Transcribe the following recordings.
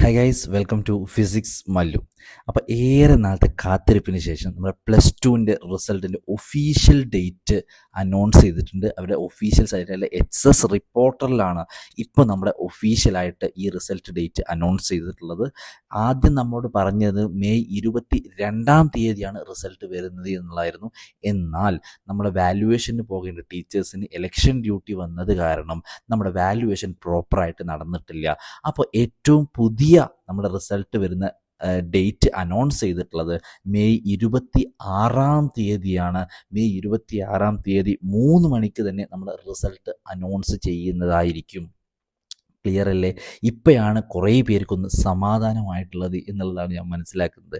Hi guys, welcome to physics Mallu. അപ്പോൾ ഏറെ നാളത്തെ കാത്തിരിപ്പിന് ശേഷം നമ്മുടെ പ്ലസ് ടുവിൻ്റെ റിസൾട്ടിൻ്റെ ഒഫീഷ്യൽ ഡേറ്റ് അനൗൺസ് ചെയ്തിട്ടുണ്ട്. അവരുടെ ഒഫീഷ്യൽ സൈറ്റിലെ എച്ച് റിപ്പോർട്ടറിലാണ് ഇപ്പോൾ നമ്മുടെ ഒഫീഷ്യലായിട്ട് ഈ റിസൾട്ട് ഡേറ്റ് അനൗൺസ് ചെയ്തിട്ടുള്ളത്. ആദ്യം നമ്മോട് പറഞ്ഞത് മെയ് 22 റിസൾട്ട് വരുന്നത് എന്നുള്ളതായിരുന്നു. എന്നാൽ നമ്മുടെ വാല്യുവേഷന് പോകേണ്ട ടീച്ചേഴ്സിന് ഇലക്ഷൻ ഡ്യൂട്ടി വന്നത് കാരണം നമ്മുടെ വാല്യുവേഷൻ പ്രോപ്പറായിട്ട് നടന്നിട്ടില്ല. അപ്പോൾ ഏറ്റവും പുതിയ നമ്മുടെ റിസൾട്ട് വരുന്ന ഡേറ്റ് അനൗൺസ് ചെയ്തിട്ടുള്ളത് മെയ് 26 മെയ് 26 3 മണിക്ക് തന്നെ നമ്മുടെ റിസൾട്ട് അനൗൺസ് ചെയ്യുന്നതായിരിക്കും. ക്ലിയർ അല്ലേ? ഇപ്പോഴാണ് കുറേ പേർക്കൊന്ന് സമാധാനമായിട്ടുള്ളത് എന്നുള്ളതാണ് ഞാൻ മനസ്സിലാക്കുന്നത്.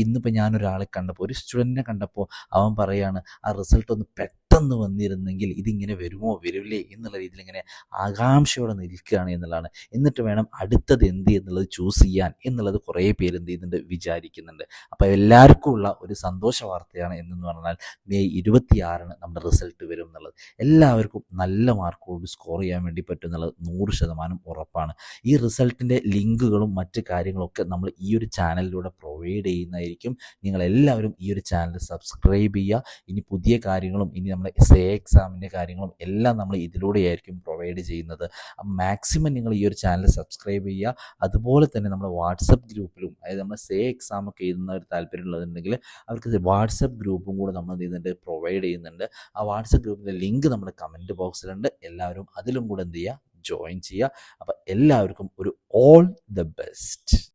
ഇന്നിപ്പോൾ ഞാനൊരാളെ കണ്ടപ്പോൾ, ഒരു സ്റ്റുഡൻറ്റിനെ കണ്ടപ്പോൾ അവൻ പറയുകയാണ്, ആ റിസൾട്ട് ഒന്ന് പെട്ടെന്ന് വന്നിരുന്നെങ്കിൽ ഇതിങ്ങനെ വരുമോ വരില്ലേ എന്നുള്ള രീതിയിൽ ഇങ്ങനെ ആകാംക്ഷയോടെ നിൽക്കുകയാണ് എന്നുള്ളതാണ്. എന്നിട്ട് വേണം അടുത്തത് എന്ത് എന്നുള്ളത് ചൂസ് ചെയ്യാൻ എന്നുള്ളത് കുറേ പേര് എന്ത് ചെയ്യുന്നുണ്ട്, വിചാരിക്കുന്നുണ്ട്. അപ്പോൾ എല്ലാവർക്കും ഉള്ള ഒരു സന്തോഷ വാർത്തയാണ് എന്നു പറഞ്ഞാൽ മെയ് 26 നമ്മുടെ റിസൾട്ട് വരും എന്നുള്ളത്. എല്ലാവർക്കും നല്ല മാർക്കോട് സ്കോർ ചെയ്യാൻ വേണ്ടി പറ്റും എന്നുള്ളത് 100% ഉറപ്പാണ്. ഈ റിസൾട്ടിൻ്റെ ലിങ്കുകളും മറ്റ് കാര്യങ്ങളൊക്കെ നമ്മൾ ഈ ഒരു ചാനലിലൂടെ പ്രൊവൈഡ് ചെയ്യുന്നതായിരിക്കും. നിങ്ങളെല്ലാവരും ഈ ഒരു ചാനൽ സബ്സ്ക്രൈബ് ചെയ്യുക. ഇനി പുതിയ കാര്യങ്ങളും ഇനി നമ്മുടെ എക്സാമിൻ്റെ കാര്യങ്ങളും എല്ലാം നമ്മൾ ഇതിലൂടെയായിരിക്കും പ്രൊവൈഡ് ചെയ്യുന്നത്. മാക്സിമം നിങ്ങൾ ഈ ഒരു ചാനൽ സബ്സ്ക്രൈബ് ചെയ്യുക. അതുപോലെ തന്നെ നമ്മുടെ വാട്സപ്പ് ഗ്രൂപ്പിലും, അതായത് നമ്മൾ എക്സാമൊക്കെ എഴുതുന്നവർ താല്പര്യമുള്ളതുണ്ടെങ്കിൽ അവർക്ക് വാട്സപ്പ് ഗ്രൂപ്പും കൂടെ നമ്മൾ പ്രൊവൈഡ് ചെയ്യുന്നുണ്ട്. ആ വാട്സപ്പ് ഗ്രൂപ്പിൻ്റെ ലിങ്ക് നമ്മുടെ കമൻറ്റ് ബോക്സിലുണ്ട്. എല്ലാവരും അതിലും കൂടെ എന്ത് ചെയ്യുക, ജോയിൻ ചെയ്യുക. അപ്പം എല്ലാവർക്കും ഒരു ഓൾ ദ ബെസ്റ്റ്.